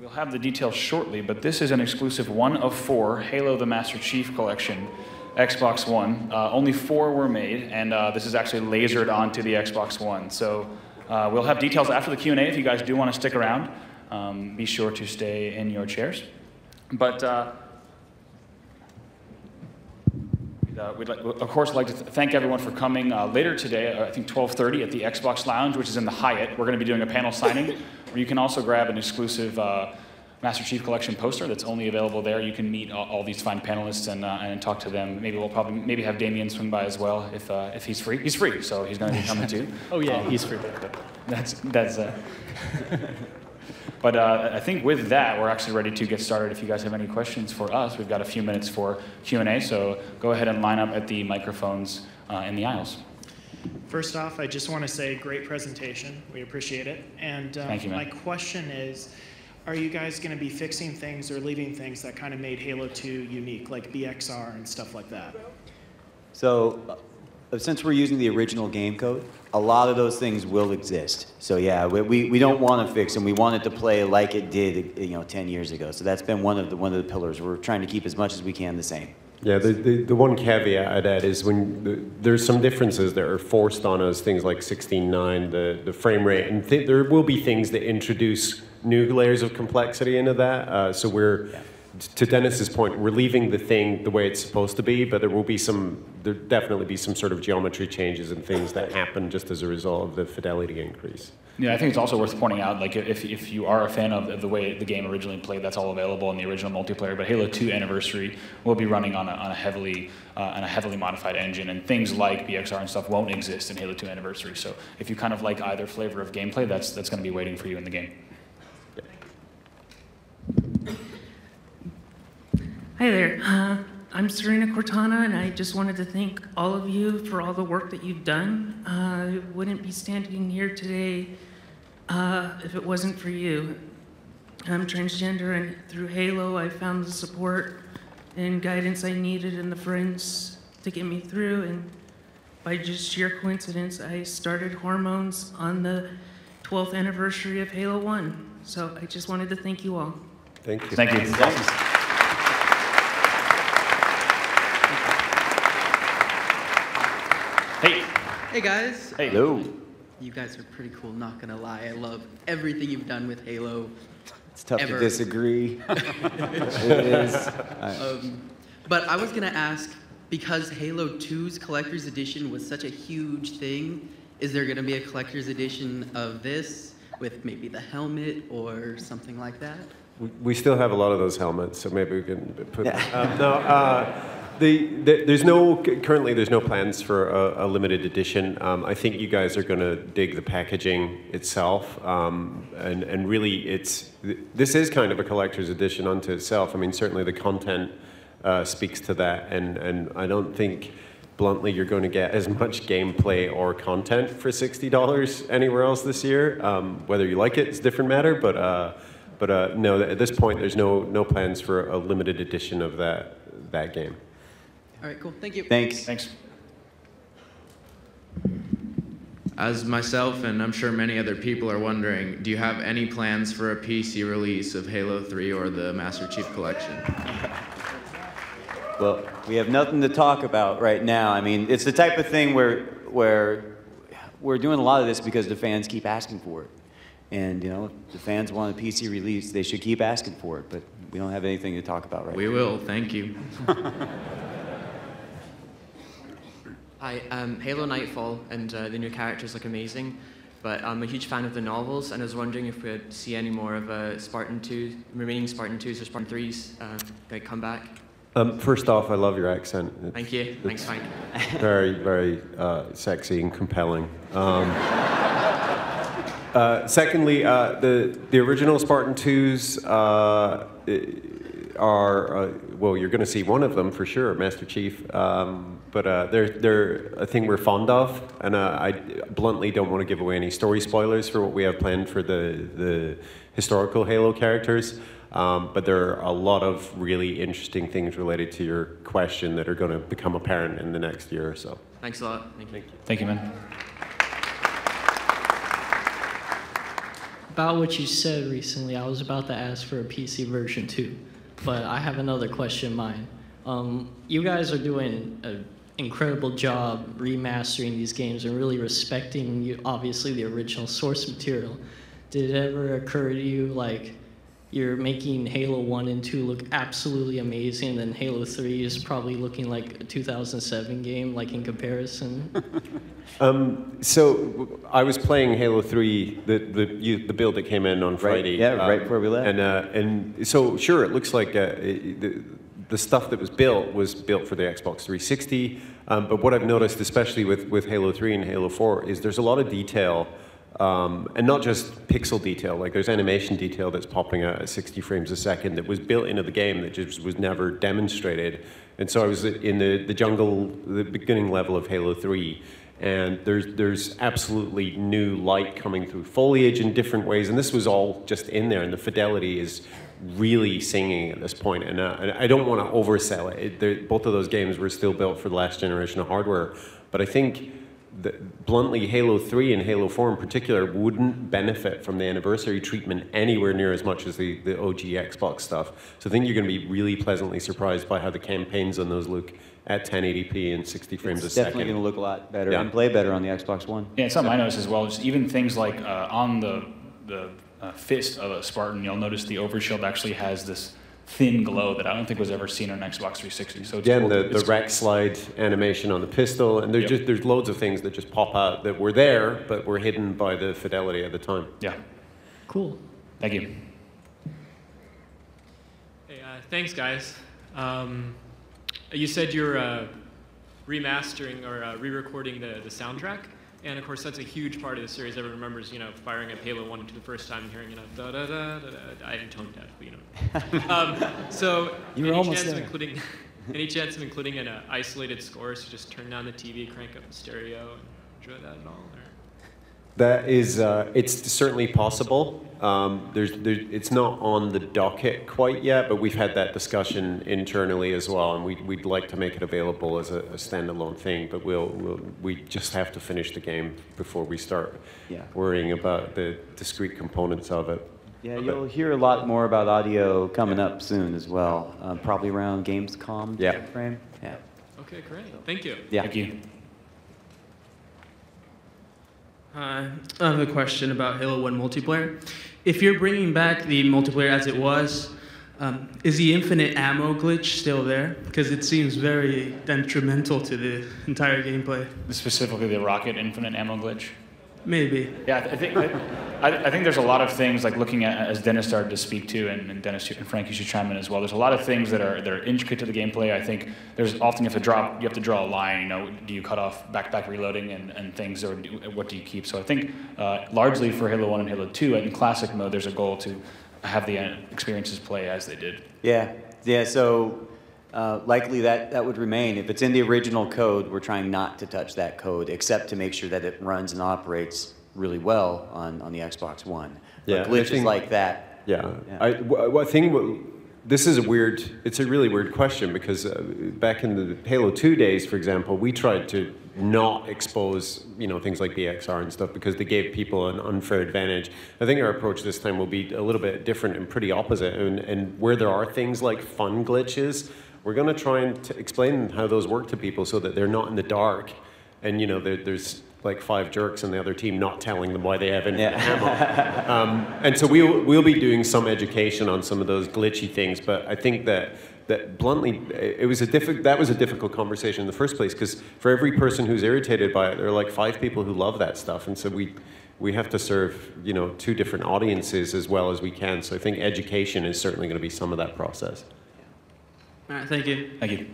We'll have the details shortly, but this is an exclusive 1 of 4 Halo the Master Chief Collection, Xbox One. Only 4 were made, and this is actually lasered onto the Xbox One. So we'll have details after the Q&A if you guys do want to stick around. Be sure to stay in your chairs. But we'd of course like to thank everyone for coming. Later today, I think 12:30 at the Xbox Lounge, which is in the Hyatt, we're going to be doing a panel signing where you can also grab an exclusive Master Chief Collection poster that's only available there. You can meet all these fine panelists and talk to them. Maybe we'll probably have Damien swing by as well if he's free. He's free, so he's going to be coming too. Oh yeah, he's free. That's But I think with that, we're actually ready to get started. If you guys have any questions for us, we've got a few minutes for Q&A, so go ahead and line up at the microphones in the aisles. First off, I just want to say great presentation. We appreciate it. And Thank you, man. My question is, are you guys going to be fixing things or leaving things that kind of made Halo 2 unique, like BXR and stuff like that? So, since we're using the original game code, a lot of those things will exist. So yeah, we don't want to fix them. We want it to play like it did, 10 years ago. So that's been one of the pillars. We're trying to keep as much as we can the same. Yeah, the one caveat I'd add is there's some differences that are forced on us, things like 16:9, the frame rate, and there will be things that introduce new layers of complexity into that. So we're, to Dennis's point, we're leaving the thing the way it's supposed to be, but there'll definitely be some sort of geometry changes and things that happen just as a result of the fidelity increase. Yeah, I think it's also worth pointing out, like if you are a fan of the way the game originally played, that's all available in the original multiplayer. But Halo 2 Anniversary will be running on a heavily modified engine, and things like BXR and stuff won't exist in Halo 2 Anniversary. So if you kind of like either flavor of gameplay, that's going to be waiting for you in the game. Hi there. I'm Serena Cortana, and I just wanted to thank all of you for all the work that you've done. I wouldn't be standing here today if it wasn't for you. I'm transgender, and through Halo, I found the support and guidance I needed and the friends to get me through. And by just sheer coincidence, I started hormones on the 12th anniversary of Halo 1. So I just wanted to thank you all. Thank you. Thank you. Hey guys. Hey. Hello. You guys are pretty cool, not gonna lie. I love everything you've done with Halo. It's tough to disagree. It is. But I was gonna ask, because Halo 2's Collector's Edition was such a huge thing, is there going to be a Collector's Edition of this with maybe the helmet or something like that? We still have a lot of those helmets, so maybe we can put currently there's no plans for a limited edition. I think you guys are going to dig the packaging itself, and really this is kind of a collector's edition unto itself. I mean, certainly the content speaks to that, and I don't think, bluntly, you're going to get as much gameplay or content for $60 anywhere else this year. Whether you like it is a different matter, but no, at this point, there's no plans for a limited edition of that game. All right, cool. Thank you. Thanks. Thanks. As myself and I'm sure many other people are wondering, do you have any plans for a PC release of Halo 3 or the Master Chief Collection? Well, we have nothing to talk about right now. I mean, it's the type of thing where we're doing a lot of this because the fans keep asking for it. And, you know, if the fans want a PC release, they should keep asking for it. But we don't have anything to talk about right now. We will. Thank you. Hi, Halo Nightfall and the new characters look amazing, but I'm a huge fan of the novels, and I was wondering if we'd see any more of remaining Spartan 2s or Spartan 3s that come back. First off, I love your accent. Thank you. Thanks, Frank. Very, very sexy and compelling. Secondly, the original Spartan 2s are, well, you're going to see one of them for sure, Master Chief. But they're a thing we're fond of, and I bluntly don't want to give away any story spoilers for what we have planned for the historical Halo characters. But there are a lot of really interesting things related to your question that are going to become apparent in the next year or so. Thanks a lot. Thank you. Thank you, man. About what you said recently, I was about to ask for a PC version too, but I have another question in mind. You guys are doing an incredible job remastering these games and really respecting, obviously, the original source material. Did it ever occur to you, like, you're making Halo 1 and 2 look absolutely amazing, and then Halo 3 is probably looking like a 2007 game, like, in comparison? So I was playing Halo 3, the build that came in on Friday. Right before we left. And so, sure, it looks like the stuff that was built for the Xbox 360. But what I've noticed, especially with Halo 3 and Halo 4, is there's a lot of detail. And not just pixel detail, like there's animation detail that's popping out at 60 frames a second that was built into the game that just was never demonstrated. And so I was in the jungle, the beginning level of Halo 3, and there's absolutely new light coming through foliage in different ways, and this was all just in there, and the fidelity is really singing at this point. And I don't want to oversell it. Both of those games were still built for the last generation of hardware, but I think bluntly, Halo 3 and Halo 4 in particular wouldn't benefit from the anniversary treatment anywhere near as much as the OG Xbox stuff. So I think you're going to be really pleasantly surprised by how the campaigns on those look at 1080p and 60 frames a second. It's definitely going to look a lot better and play better on the Xbox One. Yeah, and something I noticed as well, just even things like on the fist of a Spartan, you'll notice the overshield actually has this thin glow that I don't think was ever seen on Xbox 360. So it's yeah, cool. and the rack slide animation on the pistol, and there's loads of things that just pop out that were there, but were hidden by the fidelity at the time. Yeah. Cool. Thank you. Hey, thanks, guys. You said you're remastering or re-recording the soundtrack. And of course, that's a huge part of the series. Everyone remembers, you know, firing up Halo 1 and 2 the first time and hearing, you know, da da da da da. I didn't tone deaf, but you know. So, you were almost there. Any chance of including an isolated score? So just turn down the TV, crank up the stereo, and enjoy that at all? Or? That is, it's certainly possible. It's not on the docket quite yet, but we've had that discussion internally as well, and we'd like to make it available as a standalone thing, but we just have to finish the game before we start worrying about the discrete components of it. Yeah, you'll hear a lot more about audio coming up soon as well, probably around Gamescom timeframe. Yeah. Okay, great. Thank you. Yeah. Thank you. I have a question about Halo 1 multiplayer. If you're bringing back the multiplayer as it was, Is the infinite ammo glitch still there? Because it seems very detrimental to the entire gameplay. Specifically the rocket infinite ammo glitch? Maybe. Yeah, I think there's a lot of things, like looking at, as Dennis started to speak to, and Dennis and Frank, you should chime in as well. There's a lot of things that are intricate to the gameplay. I think there's often you have to draw a line. You know, do you cut off back reloading and things, or what do you keep? So I think largely for Halo 1 and Halo 2, in classic mode, there's a goal to have the experiences play as they did. Yeah. So likely that would remain. If it's in the original code, we're trying not to touch that code, except to make sure that it runs and operates really well on the Xbox One. But glitches like that. I think this is it's a really weird question, because back in the Halo 2 days, for example, we tried to not expose, things like BXR and stuff, because they gave people an unfair advantage. I think our approach this time will be a little bit different and pretty opposite. And where there are things like fun glitches, we're going to try and explain how those work to people so that they're not in the dark. And there's like 5 jerks on the other team not telling them why they have infinite ammo. And so we'll be doing some education on some of those glitchy things. But I think that bluntly, that was a difficult conversation in the first place, because for every person who's irritated by it, there are like 5 people who love that stuff. And so we have to serve 2 different audiences as well as we can. So I think education is certainly going to be some of that process. All right, thank you. Thank you.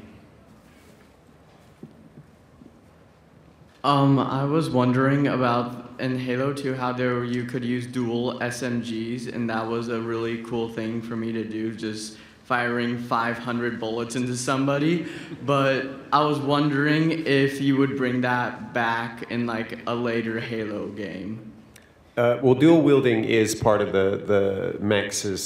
I was wondering about in Halo 2 how you could use dual SMGs, and that was a really cool thing for me to do, just firing 500 bullets into somebody. But I was wondering if you would bring that back in like a later Halo game. Well, dual wielding is part of the Max's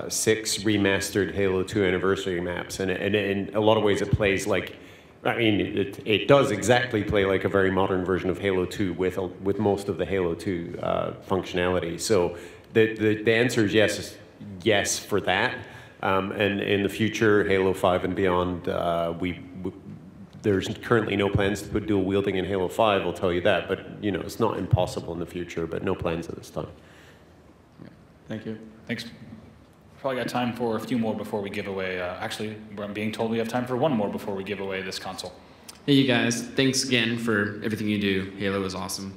6 remastered Halo 2 anniversary maps, and in a lot of ways it plays like, it does exactly play like a very modern version of Halo 2 with most of the Halo 2 functionality. So the answer is yes for that. And in the future, Halo 5 and beyond, there's currently no plans to put dual wielding in Halo 5, I'll tell you that. But it's not impossible in the future, but no plans at this time. Thank you. Thanks. Probably got time for a few more before we give away. Actually, I'm being told we have time for one more before we give away this console. Hey, you guys. Thanks again for everything you do. Halo is awesome.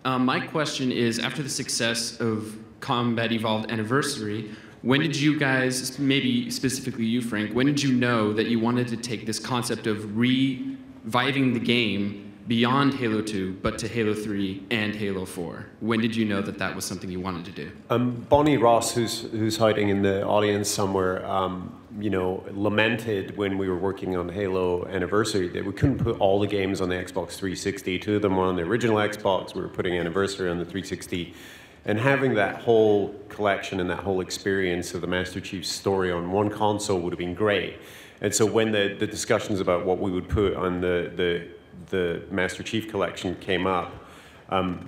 My question is, after the success of Combat Evolved Anniversary, when did you guys, maybe specifically you, Frank, when did you know that you wanted to take this concept of reviving the game beyond Halo 2, but to Halo 3 and Halo 4? When did you know that that was something you wanted to do? Bonnie Ross, who's hiding in the audience somewhere, lamented when we were working on Halo Anniversary that we couldn't put all the games on the Xbox 360. 2 of them were on the original Xbox. We were putting Anniversary on the 360. And having that whole collection and that whole experience of the Master Chief's story on one console would have been great. And so when the discussions about what we would put on the Master Chief collection came up,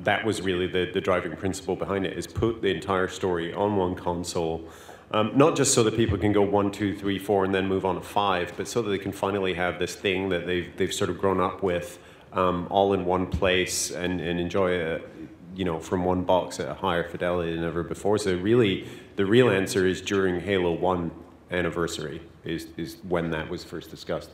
that was really the driving principle behind it, is put the entire story on one console. Not just so that people can go 1, 2, 3, 4 and then move on to 5, but so that they can finally have this thing that they've sort of grown up with all in one place and enjoy it, from one box at a higher fidelity than ever before. So really, the real answer is during Halo 1 Anniversary is when that was first discussed.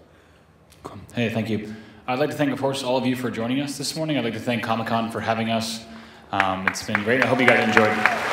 Cool. Hey, thank you. I'd like to thank, of course, all of you for joining us this morning. I'd like to thank Comic-Con for having us. It's been great. I hope you guys enjoyed it.